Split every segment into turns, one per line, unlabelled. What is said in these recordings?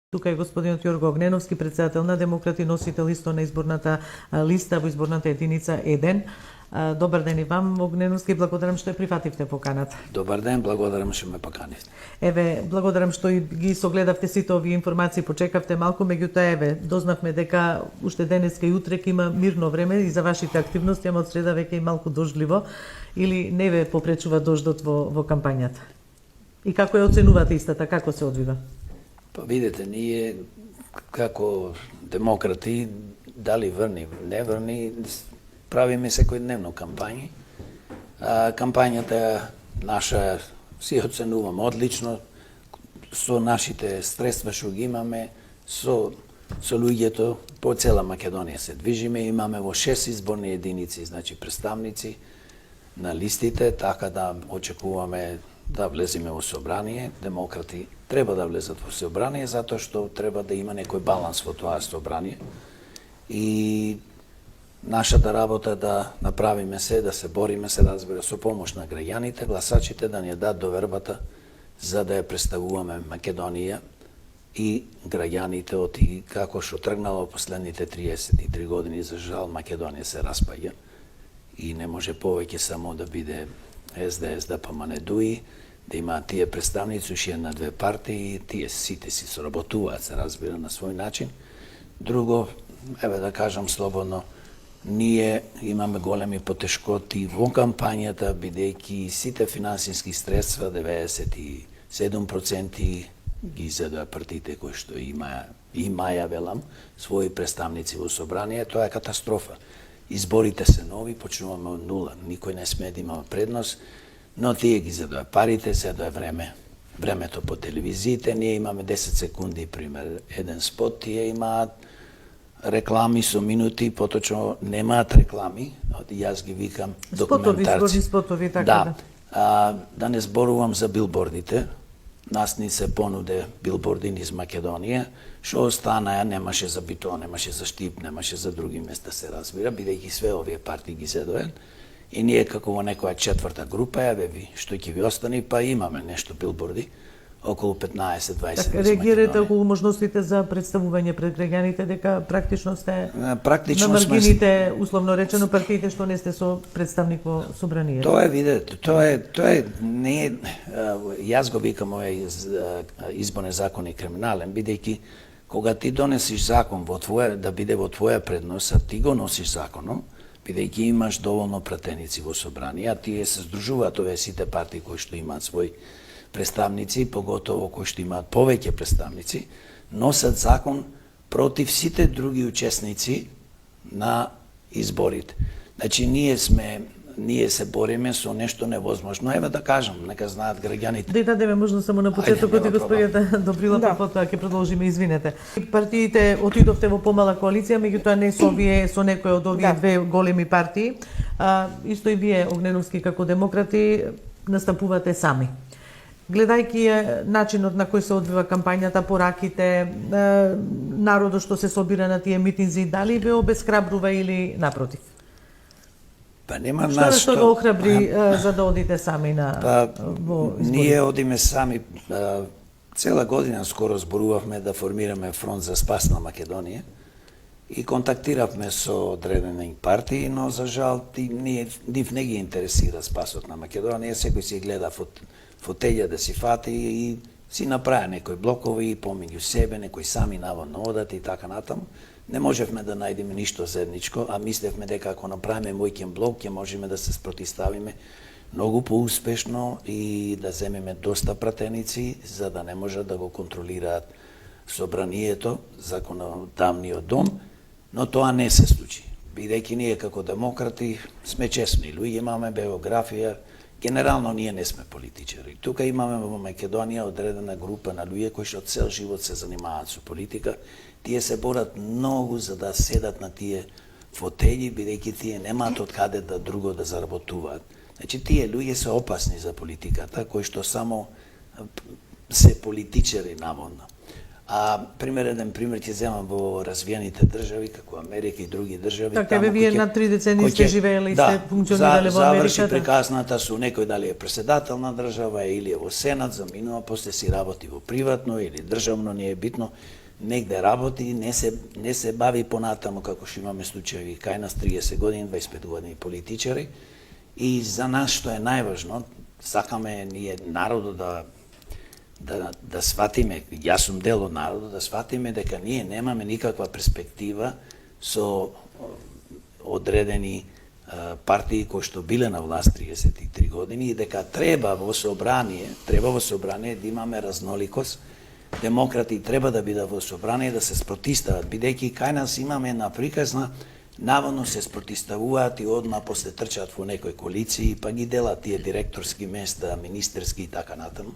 Тука е господинот Јорго Огненовски, председател на Демократи, носител исто на изборната листа во изборната единица 1. Добар ден и вам, Огненовски, благодарам што ја прифативте поканата.
Добар ден, благодарам што ме поканивте.
Еве, благодарам што и ги согледавте сите овие информации, почекавте малку, меѓутоа еве, дознавме дека уште денеска и утре ќе има мирно време и за вашите активности, ама од среда веќе и малку дождливо, или не ве попречува дождот во кампањата? И како ја оценувате истата, како се одвива?
Па видите, ние како демократи, дали врни, не врни, правиме секојдневно кампањи. Кампањата наша си оценувам одлично, со нашите средства што ги имаме, со луѓето по цела Македонија се движиме, имаме во 6 изборни единици, значи представници на листите, така да очекуваме да влеземе во собрание. Демократи треба да влезат во собрание, затоа што треба да има некој баланс во тоа собрание. И нашата работа да направиме се, да се бориме се, разбира, со помош на граѓаните, гласачите, да ни дадат довербата за да ја представуваме Македонија и граѓаните од и како што тргнало последните 33 години, за жал Македонија се распаѓа и не може повеќе само да биде СДС, ДПМН, ДУИ, да има тие представници уште на две партии, тие сите си соработуваат, се разбира, на свој начин. Друго, еве да кажам слободно, ние имаме големи потешкоти во кампањата, бидејќи сите финансиски средства, 97% ги зедоа партиите кои што имаја, велам, своји представници во собрание, тоа е катастрофа. Изборите се нови, почнуваме од нула, никој не сме да има предност, но тие ги зедоа парите, зедоа времето по телевизиите, ние имаме 10 секунди, пример, еден спот, тие имаат реклами со минути, поточно немаат реклами, јас ги викам документарци.
Спотови, така
да не зборувам за билбордите, нас ни се понуде билборди низ Македонија, што останаа, немаше за Битола, немаше за Штип, немаше за други места, се разбира, бидејќи све овие партии ги зедоен. И ние како во некоја четврта група, еве ви, што ќе ви остане, па имаме нешто билборди, околу 15-20
така, реагирате околу можностите за представување пред граѓаните дека практично сте на маргините, условно речено, партиите што не сте со представник во собранието.
Тоа е, видете, тоа е не е, јас го викам овој изборен закон и криминален, бидејќи кога ти донесиш закон во твоја, да биде во твоја предност, а ти го носиш законот, бидејќи имаш доволно пратеници во собрание, а тие се здружуваат овие сите партии кои што имаат свој представници, поготово кои што имаат повеќе представници, носат закон против сите други учесници на изборите. Значи, ние се бориме со нешто невозможно. Еве да кажам, нека знаат граѓаните.
Да дадеме можност само на почетокот и господјата Добрила, па потоа ќе продолжиме, извинете. Партиите отидовте во помала коалиција, меѓутоа не со овие, со некој од овие две големи партии. Исто и вие, Огненовски, како демократи, настапувате сами. Гледајќи начинот на кој се одвива кампањата, пораките, народот што се собира на тие митинзи, дали ве обесхрабрува или напротив?
Па нема нас
што го охрабри за да одите сами во изборите?
Ние одиме сами, цела година скоро зборувавме да формираме фронт за спас на Македонија и контактиравме со одредени партии, но за жал нив не ги интересира спасот на Македонија, секој си гледа фотеља да си фати и си направи некои блокови помеѓу себе, некои сами наводно одат и така натаму. Не можевме да најдеме ништо заедничко, а мислевме дека ако направиме мојќен блок, ќе можеме да се спротиставиме многу поуспешно и да земеме доста пратеници, за да не можат да го контролираат собранието, законодавниот дом, но тоа не се случи. Бидејќи ние како демократи сме честни луѓе, имаме биографија, генерално ние не сме политичари. Тука имаме во Македонија одредена група на луѓе кои што цел живот се занимаваат со политика. Тие се борат многу за да седат на тие фотељи, бидејќи тие немаат од каде да друго да заработуваат. Значи, тие луѓе се опасни за политиката, кои што само се политичари наводно. А еден пример ќе земам во развиените држави, како Америка и други држави.
Така, вие на 3 децени сте живеели и сте функционирале во
Заврши
Америка.
приказната со некој дали е претседател на држава или е во Сенат, заминува, после си работи во приватно или државно, не е битно, негде работи, не се бави понатаму, како што имаме случаи кај нас 30 години, 25 години политичари. И за нас што е најважно, сакаме ние народот да сватиме, јас сум дел од народот, да сватиме дека ние немаме никаква перспектива со одредени партии кои што биле на власт 33 години и дека треба во собрание да имаме разноликост. Демократи треба да бидат во собрание, да се спротистават, бидејќи кај нас имаме една приказна, наводно се спротиставуваат и одма после трчаат во некои коалиции, па ги делат тие директорски места, министерски и така натаму.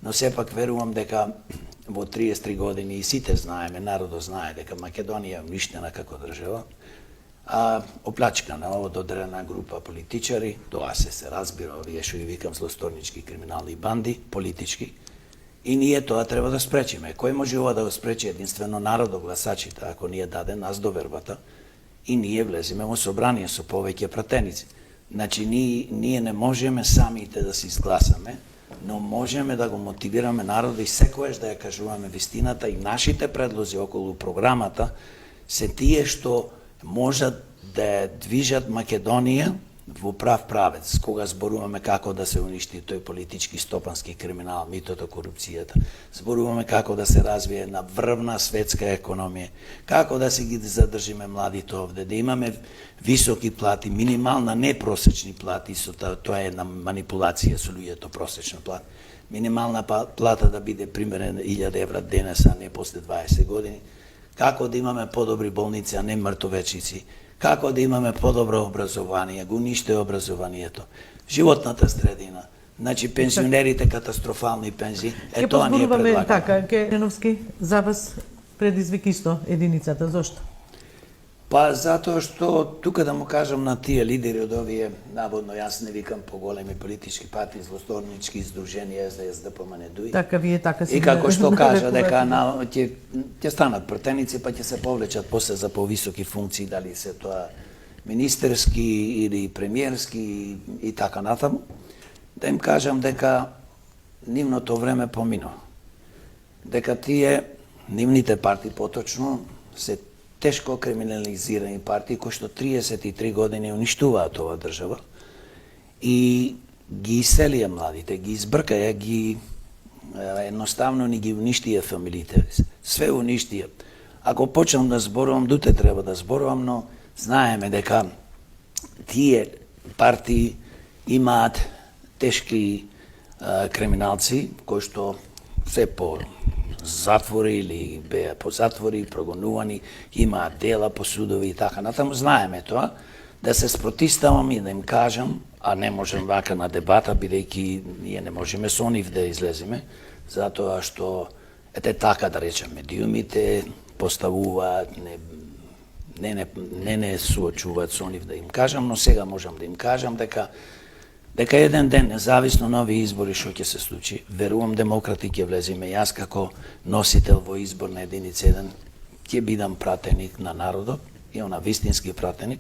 Но сепак верувам дека во 33 години и сите знаеме, народот знае дека Македонија е уништена како држава, оплачкана од одредена група политичари, тоа се разбира, овие што ги викам злосторнички криминални банди, политички, и ние тоа треба да спречиме. Кој може ова да го спречи? Единствено народот, гласачите, ако ние даде нас довербата, и ние влеземе во собрание со повеќе пратеници. Значи, ние не можеме самите да се изгласаме, но можеме да го мотивираме народот и секојаш да ја кажуваме вистината и нашите предлози околу програмата се тие што можат да ја движат Македонија во прав правец, кога зборуваме како да се уништи тој политички стопански криминал, митото, корупцијата. Зборуваме како да се развие една врвна светска економија, како да си ги задржиме младите овде, да имаме високи плати, минимална, не просечни плати, тоа е една манипулација со луѓето просечна плата. Минимална плата да биде примерно 1000 евра денес, а не после 20 години. Како да имаме подобри болници, а не мртовечници. Како да имаме подобро образование, го униште образованието, животната средина, значи пензионерите катастрофални пензии, тоа ние предлагаме.
Така, Геновски, за вас предизвик исто единицата, зошто?
Па затоа што тука да му кажам на тие лидери од овие, наводно јас не викам по големи политички партии, злосторнички издруженија СДПМ не дуи.
Така вие така си.
И како што кажа дека ќе станат пратеници, па ќе се повлечат после за повисоки функции, дали се тоа министерски или премиерски и така натаму. Да им кажам дека нивното време поминува. Дека тие нивните партии поточно се тешко криминализирани партии кои што 33 години уништуваат оваа држава и ги иселија младите, ги избркаја, едноставно ни ги уништија фамилите, све уништија. Ако почнам да зборувам, дуте треба да зборувам, но знаеме дека тие партии имаат тешки криминалци кои што се по затвори или беа по затвори, прогонувани, имаат дела по судови и така натаму. Знаеме тоа, да се спротиставам и да им кажам, а не можем вака на дебата, бидејќи ние не можеме со нив да излеземе, затоа што, така да речем, медиумите поставуваат, не суочуваат со нив да им кажам, но сега можам да им кажам дека еден ден, независно на овие избори што ќе се случи, верувам демократи ќе влеземе. Јас како носител во изборна единица 1 ќе бидам пратеник на народот, и она вистински пратеник,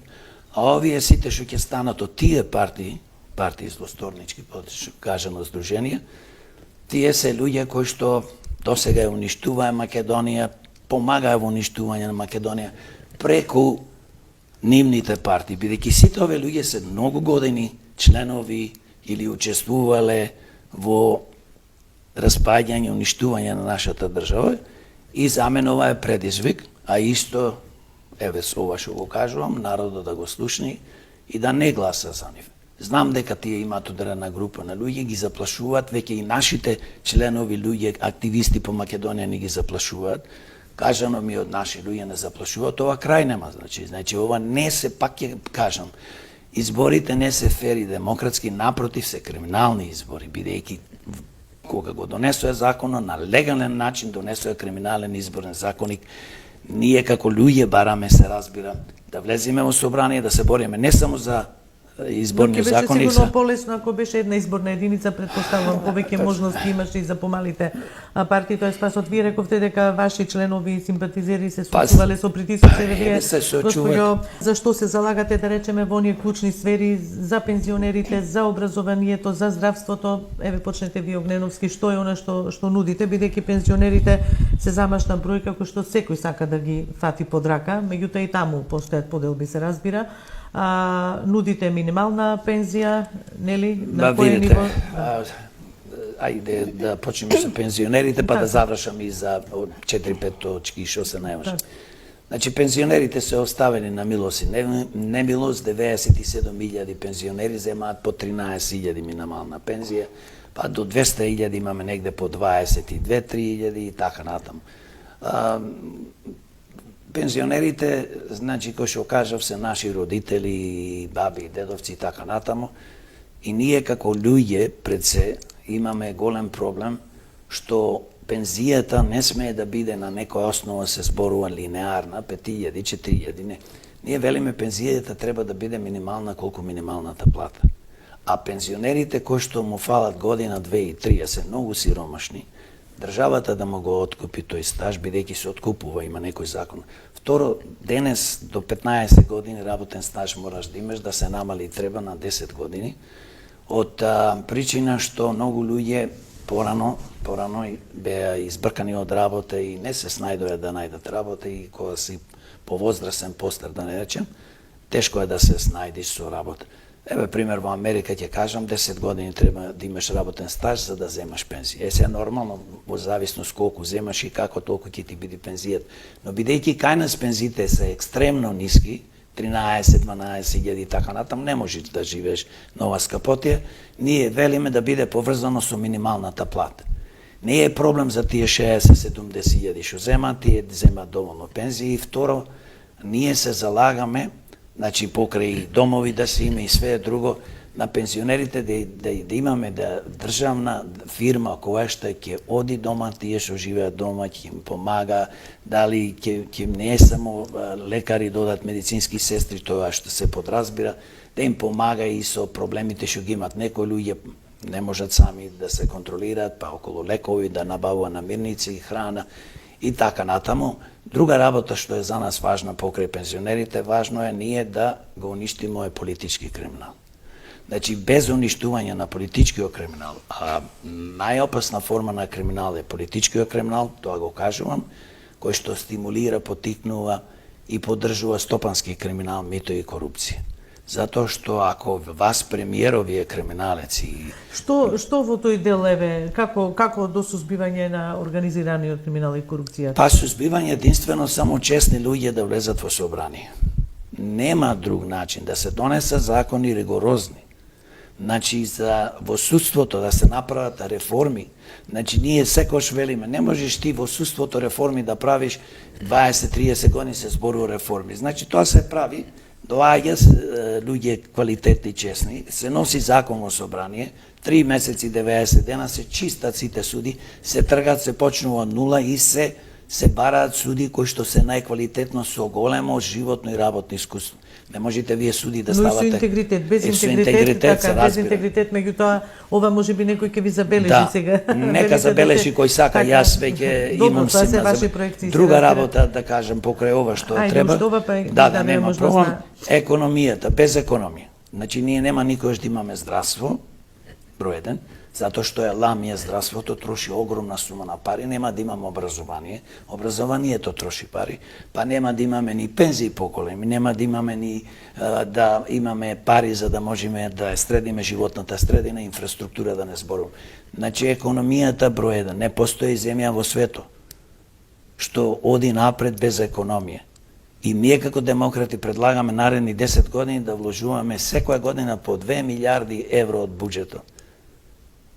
а овие сите што ќе станат од тие партии злосторнички, кажано здруженија, тие се луѓе кои што досега ја уништуваа Македонија, помагаа во уништување на Македонија преку нивните партии, бидејќи сите овие луѓе се многу години членови или учествувале во распаѓање и уништување на нашата држава и за мене ова е предизвик, а исто, еве со ова што го кажувам, народот да го слушни и да не гласа за нив. Знам дека тие имаат одредена група на луѓе, ги заплашуваат, веќе и нашите членови луѓе, активисти по Македонија не ги заплашуваат. Кажано ми од наши луѓе не заплашуваат, ова крај нема, значи ова не се, пак ќе кажам, изборите не се фер и демократски, напротив се криминални избори, бидејќи кога го донесоа законот на легален начин, донесоа криминален изборен законник, ние како луѓе бараме, се разбира, да влеземе во собрание, да се бориме не само за изборни
Ќе беше
закони
сигурно
се.
полесно ако беше една изборна единица, претпоставувам повеќе можности имаше и за помалите партии, тоа спасот. Вие рековте дека ваши членови и симпатизери се соочувале со притисок, вие
се соочуваат.
госпоѓо, зашто се залагате да речеме во оние клучни сфери за пензионерите, за образованието, за здравството? Еве почнете ви Огненовски, што е она што нудите, бидејќи пензионерите се замашна бројка кој што секој сака да ги фати под рака, меѓутоа и таму постојат поделби, се разбира. Нудите минимална пензија, нели? На кој ниво?
Ајде да почнеме со пензионерите, па да завршам и за 4-5 точки што се најважни. Значи, пензионерите се оставени на милост и немилост. 97.000 пензионери земаат по 13.000 минимална пензија, па до 200.000 имаме негде по 22-3.000 и така натаму. Пензионерите, значи, кој што кажав, се наши родители, баби и дедовци и така натаму. И ние како луѓе пред се имаме голем проблем што пензијата не смее да биде на некоја основа се зборува линеарна, 5.000, 4.000, не. Ние велиме пензијата треба да биде минимална колку минималната плата. А пензионерите кои што му фалат година, 2 и 3, се многу сиромашни, државата да му го откупи тој стаж, бидејќи се откупува, има некој закон. Второ, денес до 15 години работен стаж мораш да имаш, да се намали треба на 10 години, од причина што многу луѓе порано беа избркани од работа и не се снајдоа да најдат работа и кога си повозрасен, постар да не речем, тешко е да се снајдиш со работа. Еве пример во Америка ќе кажам, 10 години треба да имаш работен стаж за да земаш пензија. Се нормално во зависност колку земаш и како толку ќе ти биде пензијата. Но бидејќи кај нас пензиите се екстремно ниски, 13-12.000 и така натаму, не можеш да живееш на ова скапотија, ние велиме да биде поврзано со минималната плата. Не е проблем за тие 60-70.000 што земаат, тие земаат доволно пензии. И второ, ние се залагаме, значи покрај домови да се има и све друго, на пензионерите да имаме државна фирма која што ќе оди дома, тие што живеат дома, ќе им помага, дали ќе не е само лекари додат медицински сестри, тоа што се подразбира, да им помага и со проблемите што ги имат. Некои луѓе не можат сами да се контролираат, па околу лекови да набавува намирници, храна и така натаму. Друга работа што е за нас важна покрај пензионерите, важно е ние да го уништиме овој политички криминал. Значи, без уништување на политичкиот криминал, а најопасна форма на криминал е политичкиот криминал, тоа го кажувам, кој што стимулира, потикнува и поддржува стопански криминал, мито и корупција. Затоа што ако вас премиерови е криминалец и...
Што во тој дел еве, како до сузбивање на организираниот криминал и корупцијата?
Па сузбивање единствено само честни луѓе да влезат во собрание. Нема друг начин да се донесат закони ригорозни. Значи, во судството да се направат реформи, значи, ние секојаш велиме, не можеш ти во судството реформи да правиш 20-30 години се зборува реформи. Значи, тоа се прави, доаѓа луѓе квалитетни, честни, се носи закон во собрание, 3 месеци, 90 дена се чистат сите суди, се тргат, се почнува од нула и се бараат суди кои што се најквалитетно со големо животно и работно искуство. Не можете вие суди да ставате...
Но и со интегритет, без интегритет, така, без интегритет, меѓутоа, ова може би некој ќе ви забележи сега.
Да, нека забележи кој сака, јас веќе имам си на друга работа, да кажем, покрај ова што треба. Да, нема проблем. Економијата, без економија. Значи, ние нема никош да имаме здравство, број 1, затоа што е ламија здравството, троши огромна сума на пари, нема да имаме образованието троши пари, па нема да имаме ни пензии поголеми, нема да имаме ни да имаме пари за да можеме да средиме животната средина, инфраструктура да не зборувам. Значи економијата број 1, не постои земја во светот што оди напред без економија. И ние како демократи предлагаме наредни 10 години да вложуваме секоја година по 2 милиарди евро од буџетот.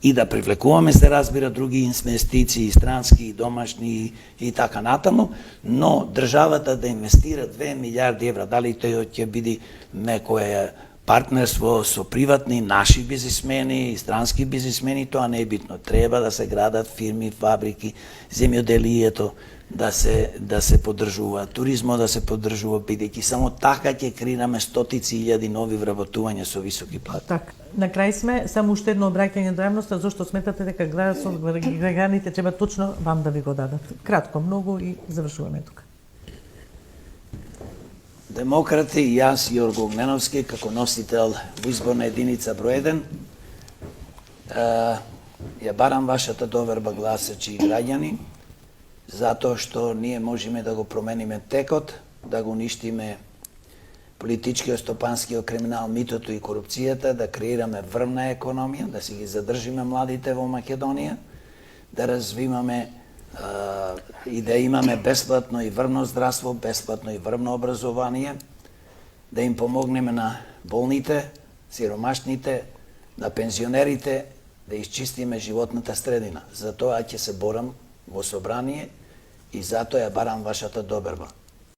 И да привлекуваме, се разбира, други инвестиции, странски, домашни и така натаму, но државата да инвестира 2 милиарди евра, дали тој ќе биде некоја партнерство со приватни, наши бизнисмени и странски бизнисмени, тоа не е битно. Треба да се градат фирми, фабрики, земјоделието, да се поддржува, туризмот да се поддржува, бидејќи само така ќе креираме стотици илјади нови вработувања со високи плати.
Так, на крај сме, само уште едно обраќање до јавноста, зошто сметате дека граѓаните треба точно вам да ви го дадат. Кратко, многу и завршуваме тука.
Демократи и јас, Јорго Огненовски, како носител во изборна единица број 1, ја барам вашата доверба, гласачи и граѓани, затоа што ние можеме да го промениме текот, да го уништиме политичкиот, стопанскиот криминал, митото и корупцијата, да креираме врвна економија, да си ги задржиме младите во Македонија, да развиваме и да имаме бесплатно и врвно здравство, бесплатно и врвно образование, да им помогнеме на болните, сиромашните, на пензионерите, да исчистиме животната средина. За тоа ќе се борам во собрание и затоа ја барам вашата доверба.